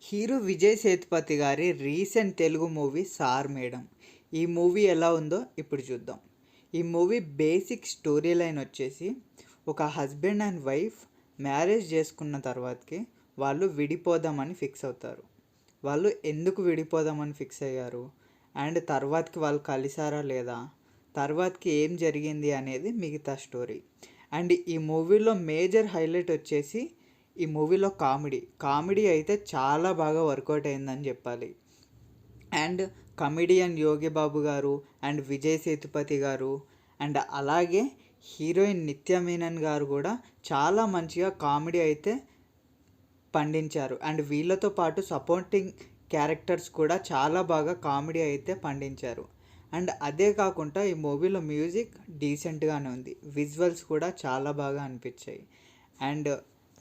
Hero Vijay Sethupathi గారి recent Telugu movie sir madam. ఈ movie ఎలా ఉందో ఇప్పుడు చూద్దాం. ఈ మూవీ బేసిక్ స్టోరీ లైన్ వచ్చేసి, ఒక హస్బెండ్ అండ్ వైఫ్ మ్యారేజ్ చేసుకున్న తర్వాతకి వాళ్ళు విడిపోదామని ఫిక్స్ అవుతారు. వాళ్ళు ఎందుకు విడిపోదామని ఫిక్స్ అయ్యారు, అండ్ తర్వాతకి వాళ్ళు కలిసారా లేదా, తర్వాతకి ఏం జరిగింది అనేది మిగతా స్టోరీ. అండ్ ఈ మూవీలో మేజర్ హైలైట్ వచ్చేసి ఈ మూవీలో కామెడీ అయితే చాలా బాగా వర్కౌట్ అయిందని చెప్పాలి. అండ్ కమెడియన్ యోగి బాబు గారు అండ్ విజయ్ సేతుపతి గారు అండ్ అలాగే హీరోయిన్ నిత్య మీనన్ గారు కూడా చాలా మంచిగా కామెడీ అయితే పండించారు. అండ్ వీళ్ళతో పాటు సపోర్టింగ్ క్యారెక్టర్స్ కూడా చాలా బాగా కామెడీ అయితే పండించారు. అండ్ అదే కాకుండా ఈ మూవీలో మ్యూజిక్ డీసెంట్గానే ఉంది, విజువల్స్ కూడా చాలా బాగా అనిపించాయి. అండ్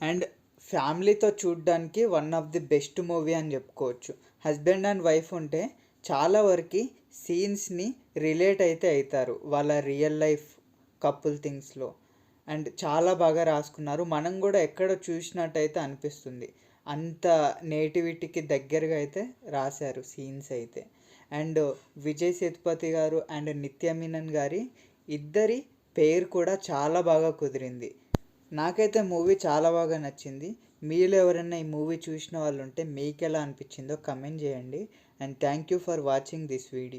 అండ్ ఫ్యామిలీతో చూడడానికి one of the best movie అని చెప్పుకోవచ్చు. హస్బెండ్ అండ్ వైఫ్ ఉంటే చాలా వరకు సీన్స్ని రిలేట్ అయితే అవుతారు వాళ్ళ రియల్ లైఫ్ కపుల్ థింగ్స్లో. అండ్ చాలా బాగా రాసుకున్నారు, మనం కూడా ఎక్కడ చూసినట్టయితే అనిపిస్తుంది. అంత నేటివిటీకి దగ్గరగా అయితే రాశారు సీన్స్ అయితే. అండ్ విజయ్ సేతుపతి గారు అండ్ నిత్య మీనన్ గారి ఇద్దరి పేరు కూడా చాలా బాగా కుదిరింది. నాకైతే మూవీ చాలా బాగా నచ్చింది. మీలో ఎవరైనా ఈ మూవీ చూసిన వాళ్ళు ఉంటే మీకు ఎలా అనిపించిందో కమెంట్ చేయండి. And thank you for watching this video.